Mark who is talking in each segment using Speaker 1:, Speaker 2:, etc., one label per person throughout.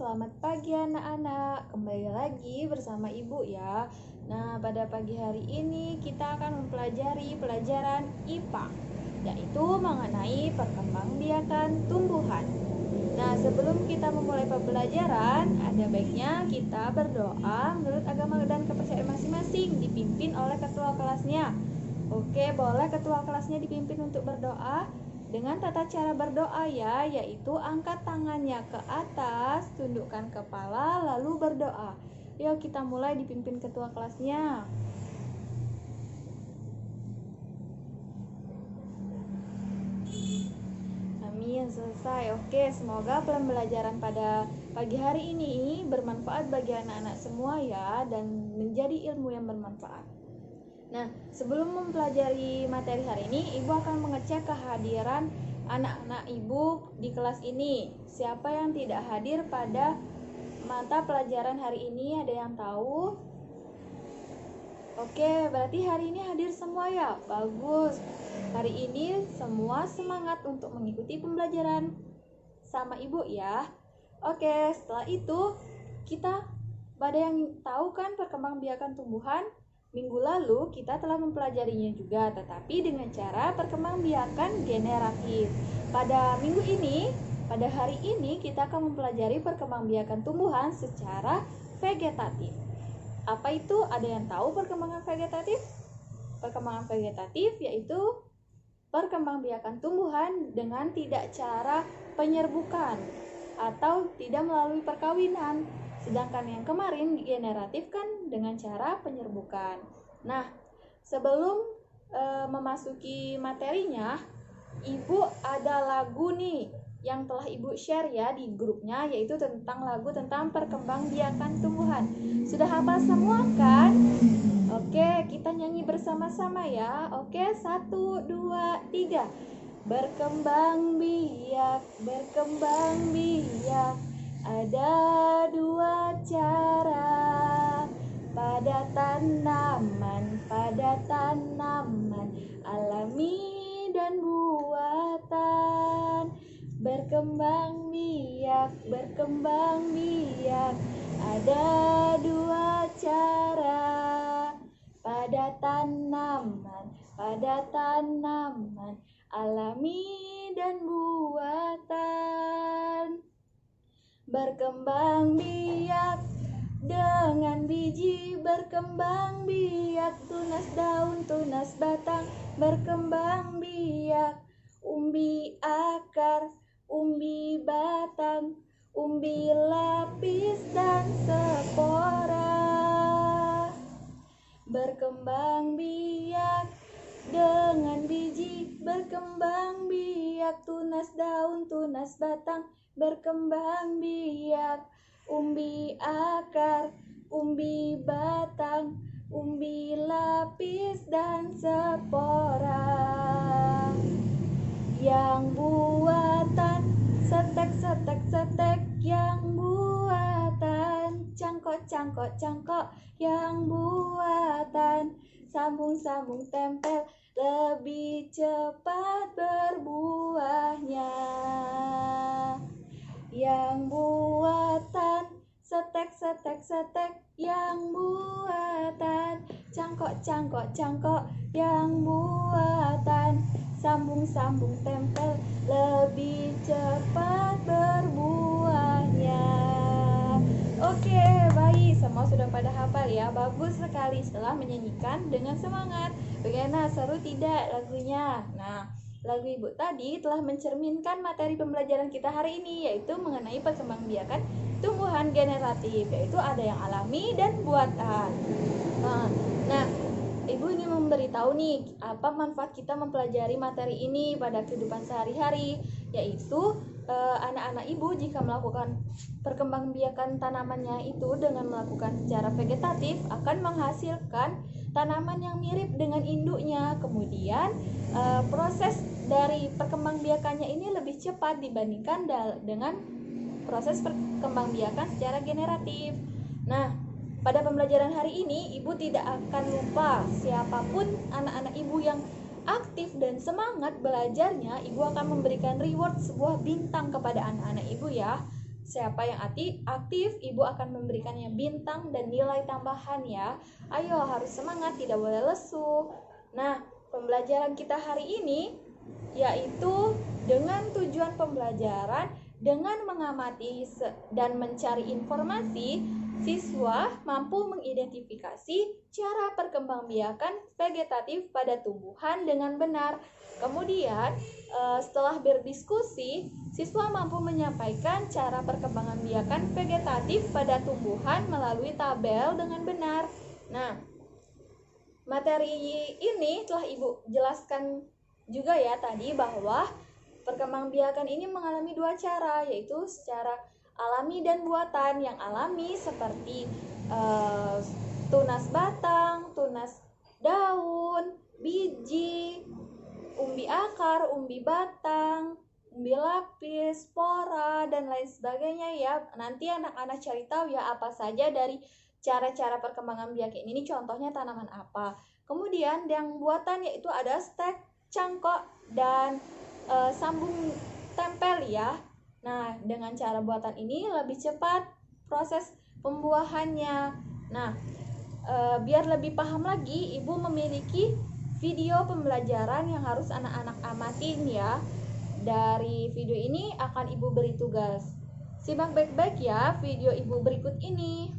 Speaker 1: selamat pagi anak-anak. Kembali lagi bersama Ibu ya. Nah, pada pagi hari ini kita akan mempelajari pelajaran IPA, yaitu mengenai perkembangbiakan tumbuhan. Nah, sebelum kita memulai pembelajaran, ada baiknya kita berdoa menurut agama dan kepercayaan masing-masing, dipimpin oleh ketua kelasnya. Oke, boleh ketua kelasnya dipimpin untuk berdoa dengan tata cara berdoa ya, yaitu angkat tangannya ke atas, tundukkan kepala, lalu berdoa. Yuk kita mulai, dipimpin ketua kelasnya. Amin, selesai. Oke, semoga pembelajaran pada pagi hari ini bermanfaat bagi anak-anak semua ya, dan menjadi ilmu yang bermanfaat. Nah, sebelum mempelajari materi hari ini, Ibu akan mengecek kehadiran anak-anak Ibu di kelas ini. Siapa yang tidak hadir pada mata pelajaran hari ini? Ada yang tahu? Oke, berarti hari ini hadir semua ya? Bagus. Hari ini semua semangat untuk mengikuti pembelajaran sama Ibu ya. Oke, setelah itu kita pada yang tahu kan perkembangbiakan tumbuhan? Minggu lalu kita telah mempelajarinya juga, tetapi dengan cara perkembangbiakan generatif. Pada minggu ini, pada hari ini kita akan mempelajari perkembangbiakan tumbuhan secara vegetatif. Apa itu? Ada yang tahu perkembangan vegetatif? Perkembangan vegetatif yaitu perkembangbiakan tumbuhan dengan tidak cara penyerbukan atau tidak melalui perkawinan. Sedangkan yang kemarin generatif kan dengan cara penyerbukan. Nah, sebelum memasuki materinya, Ibu ada lagu nih yang telah Ibu share ya di grupnya, yaitu tentang lagu tentang perkembangbiakan tumbuhan. Sudah hafal semua kan? Oke, kita nyanyi bersama-sama ya. Oke, 1, 2, 3. Berkembang biak, ada dua cara pada tanaman, alami dan buatan. Berkembang biak, ada dua cara pada tanaman, alami dan buatan. Berkembang biak dengan biji, berkembang biak tunas daun, tunas batang, berkembang biak umbi akar, umbi batang, umbi lapis dan spora. Berkembang biak dengan biji, berkembang biak tunas daun, tunas batang, berkembang biak umbi akar, umbi batang, umbi lapis dan spora. Yang buatan setek, yang buatan cangkok, yang buatan sambung, tempel, lebih cepat berbuahnya. Yang buatan setek, yang buatan cangkok, yang buatan sambung, tempel, lebih cepat berbuahnya. Oke, baik, semua sudah pada hafal ya. Bagus sekali setelah menyanyikan dengan semangat. Bagaimana, seru tidak lagunya? Nah, lagu Ibu tadi telah mencerminkan materi pembelajaran kita hari ini, yaitu mengenai perkembangbiakan tumbuhan generatif, yaitu ada yang alami dan buatan. Nah, Ibu ingin memberitahu nih, apa manfaat kita mempelajari materi ini pada kehidupan sehari-hari, yaitu anak-anak Ibu jika melakukan perkembangbiakan tanamannya itu dengan melakukan secara vegetatif akan menghasilkan tanaman yang mirip dengan induknya. Kemudian proses dari perkembangbiakannya ini lebih cepat dibandingkan dengan proses perkembangbiakan secara generatif. Nah, pada pembelajaran hari ini, Ibu tidak akan lupa siapapun anak-anak Ibu yang aktif dan semangat belajarnya, Ibu akan memberikan reward sebuah bintang kepada anak-anak Ibu ya. siapa yang aktif, ibu akan memberikannya bintang dan nilai tambahan ya. Ayo, harus semangat, tidak boleh lesu. Nah, pembelajaran kita hari ini yaitu dengan tujuan pembelajaran, dengan mengamati dan mencari informasi, siswa mampu mengidentifikasi cara perkembangbiakan vegetatif pada tumbuhan dengan benar. Kemudian, setelah berdiskusi, siswa mampu menyampaikan cara perkembangbiakan vegetatif pada tumbuhan melalui tabel dengan benar. Nah, materi ini telah Ibu jelaskan juga ya tadi bahwa perkembangbiakan ini mengalami dua cara, yaitu secara alami dan buatan. Yang alami seperti tunas batang, tunas daun, biji, umbi akar, umbi batang, umbi lapis, spora, dan lain sebagainya ya. Nanti anak-anak cari tahu ya apa saja dari cara-cara perkembangan biakan ini, contohnya tanaman apa. Kemudian yang buatan yaitu ada stek, cangkok, dan sambung tempel ya. Nah, dengan cara buatan ini lebih cepat proses pembuahannya. Nah, biar lebih paham lagi, Ibu memiliki video pembelajaran yang harus anak-anak amatin ya. Dari video ini akan Ibu beri tugas. Simak baik-baik ya video Ibu berikut ini.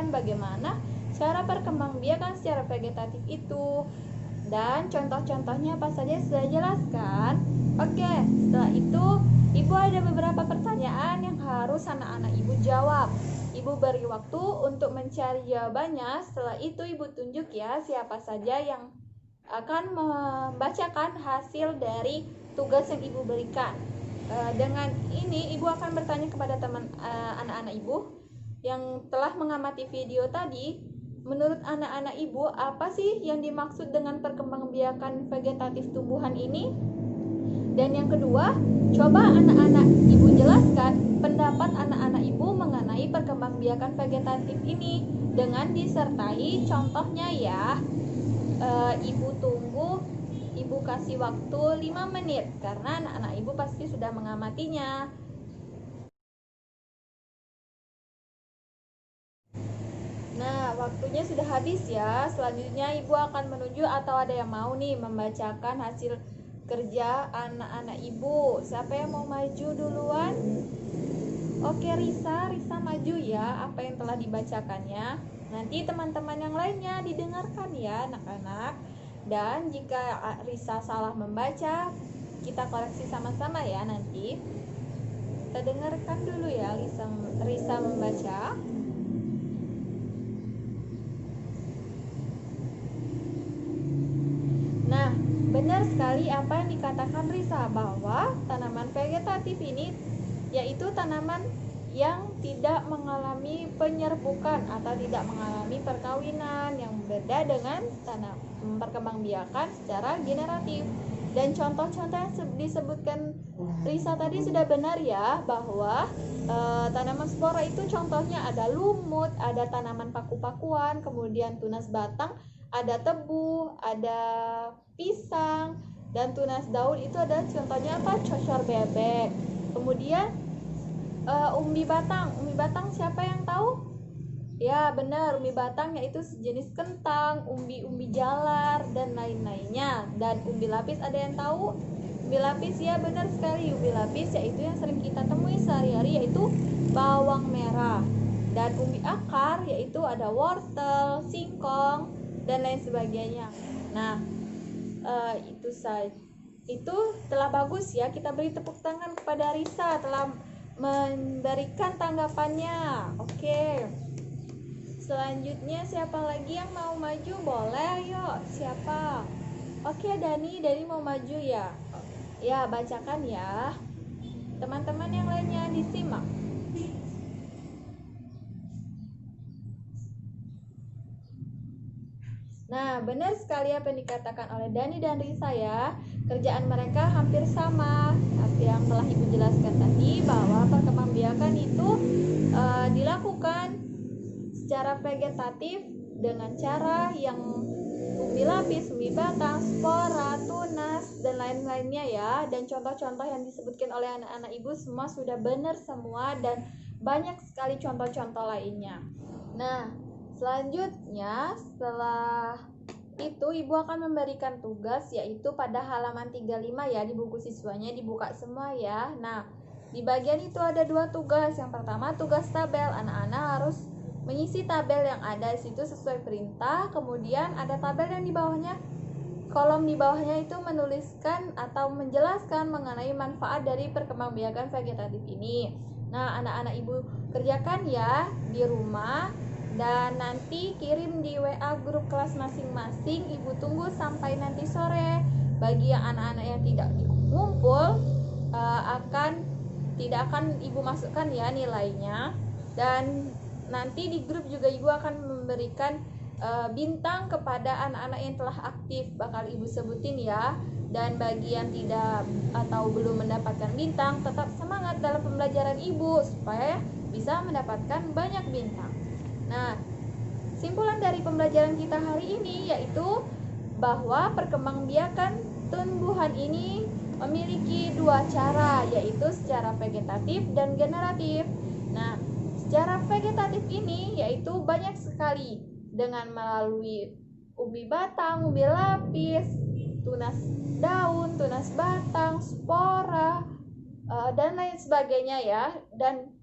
Speaker 1: Bagaimana cara perkembangbiakan secara vegetatif itu, dan contoh-contohnya apa saja sudah jelaskan. Oke, setelah itu Ibu ada beberapa pertanyaan yang harus anak-anak Ibu jawab. Ibu beri waktu untuk mencari jawabannya. Setelah itu Ibu tunjuk ya siapa saja yang akan membacakan hasil dari tugas yang Ibu berikan. Dengan ini Ibu akan bertanya kepada teman anak-anak Ibu yang telah mengamati video tadi. Menurut anak-anak Ibu, apa sih yang dimaksud dengan perkembangbiakan vegetatif tumbuhan ini? Dan yang kedua, coba anak-anak Ibu jelaskan pendapat anak-anak Ibu mengenai perkembangbiakan vegetatif ini dengan disertai contohnya ya. Ibu tunggu, Ibu kasih waktu 5 menit karena anak-anak Ibu pasti sudah mengamatinya. Nah, waktunya sudah habis ya. Selanjutnya Ibu akan menuju atau ada yang mau nih membacakan hasil kerja anak-anak Ibu. Siapa yang mau maju duluan? Oke, Risa maju ya apa yang telah dibacakannya. Nanti teman-teman yang lainnya didengarkan ya anak-anak. Dan jika Risa salah membaca, kita koreksi sama-sama ya nanti. Kita dengarkan dulu ya Risa membaca. Nah, benar sekali apa yang dikatakan Risa, bahwa tanaman vegetatif ini yaitu tanaman yang tidak mengalami penyerbukan atau tidak mengalami perkawinan, yang berbeda dengan perkembangbiakan secara generatif. Dan contoh-contoh yang disebutkan Risa tadi sudah benar ya, bahwa tanaman spora itu contohnya ada lumut, ada tanaman paku-pakuan, kemudian tunas batang, ada tebu, ada pisang, dan tunas daun itu ada contohnya apa? Cocor bebek. Kemudian umbi batang siapa yang tahu? Ya benar, umbi batang yaitu sejenis kentang, umbi jalar dan lain-lainnya. Dan umbi lapis ada yang tahu? Umbi lapis, ya benar sekali, umbi lapis yaitu yang sering kita temui sehari-hari, yaitu bawang merah. Dan umbi akar yaitu ada wortel, singkong dan lain sebagainya. Nah, itu telah bagus ya, kita beri tepuk tangan kepada Risa telah memberikan tanggapannya. Oke. Selanjutnya siapa lagi yang mau maju? Boleh, yuk. Siapa? Oke, Dani mau maju ya. Ya, bacakan ya. Teman-teman yang lainnya disimak. Nah, benar sekali apa yang dikatakan oleh Dani dan Risa ya. Kerjaan mereka hampir sama. Seperti yang telah Ibu jelaskan tadi, bahwa perkembangbiakan itu dilakukan secara vegetatif dengan cara yang umbi lapis, umbi batang, spora, tunas, dan lain-lainnya ya. Dan contoh-contoh yang disebutkan oleh anak-anak Ibu semua sudah benar semua, dan banyak sekali contoh-contoh lainnya. Nah, selanjutnya setelah itu Ibu akan memberikan tugas, yaitu pada halaman 35 ya, di buku siswanya dibuka semua ya. Nah, di bagian itu ada 2 tugas. Yang pertama tugas tabel, anak-anak harus mengisi tabel yang ada di situ sesuai perintah. Kemudian ada tabel yang di bawahnya, kolom di bawahnya itu menuliskan atau menjelaskan mengenai manfaat dari perkembangbiakan vegetatif ini. Nah, anak-anak Ibu kerjakan ya di rumah, dan nanti kirim di WA grup kelas masing-masing. Ibu tunggu sampai nanti sore. Bagi yang anak-anak yang tidak ngumpul, tidak akan Ibu masukkan ya nilainya. Dan nanti di grup juga Ibu akan memberikan bintang kepada anak-anak yang telah aktif, bakal Ibu sebutin ya. Dan bagi yang tidak atau belum mendapatkan bintang, tetap semangat dalam pembelajaran Ibu supaya bisa mendapatkan banyak bintang. Nah, simpulan dari pembelajaran kita hari ini yaitu bahwa perkembangbiakan tumbuhan ini memiliki 2 cara, yaitu secara vegetatif dan generatif. Nah, secara vegetatif ini yaitu banyak sekali dengan melalui umbi batang, umbi lapis, tunas daun, tunas batang, spora, dan lain sebagainya ya. Dan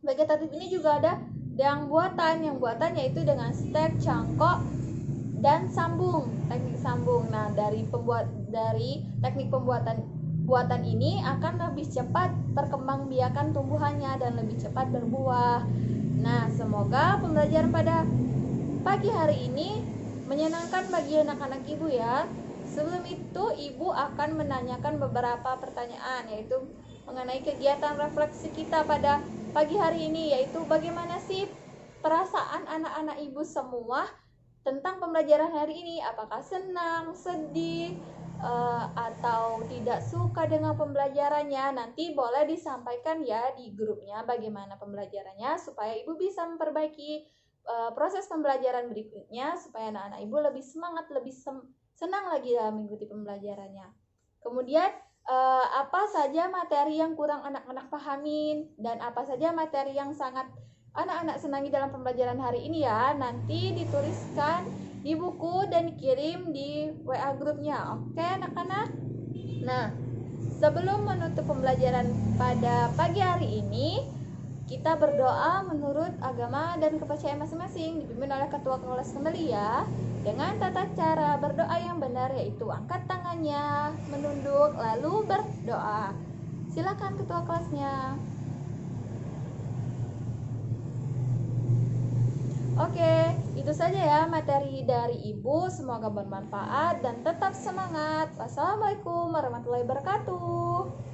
Speaker 1: vegetatif ini juga ada yang buatan yaitu dengan stek, cangkok, dan sambung, teknik sambung. Nah, dari teknik buatan ini akan lebih cepat perkembangbiakan tumbuhannya dan lebih cepat berbuah. Nah, semoga pembelajaran pada pagi hari ini menyenangkan bagi anak-anak Ibu ya. Sebelum itu, Ibu akan menanyakan beberapa pertanyaan, yaitu mengenai kegiatan refleksi kita pada pagi hari ini, yaitu bagaimana sih perasaan anak-anak Ibu semua tentang pembelajaran hari ini. Apakah senang, sedih, atau tidak suka dengan pembelajarannya? Nanti boleh disampaikan ya di grupnya bagaimana pembelajarannya, supaya Ibu bisa memperbaiki proses pembelajaran berikutnya, supaya anak-anak Ibu lebih semangat, lebih senang lagi dalam mengikuti pembelajarannya. Kemudian apa saja materi yang kurang anak-anak pahamin, dan apa saja materi yang sangat anak-anak senangi dalam pembelajaran hari ini ya, nanti dituliskan di buku dan dikirim di WA grupnya. Oke anak-anak? Nah, sebelum menutup pembelajaran pada pagi hari ini, kita berdoa menurut agama dan kepercayaan masing-masing, dipimpin oleh ketua kelas kembali ya, dengan tata cara berdoa yang benar, yaitu angkat tangannya, menunduk, lalu berdoa. Silakan ketua kelasnya. Oke, itu saja ya materi dari Ibu. Semoga bermanfaat dan tetap semangat. Wassalamualaikum warahmatullahi wabarakatuh.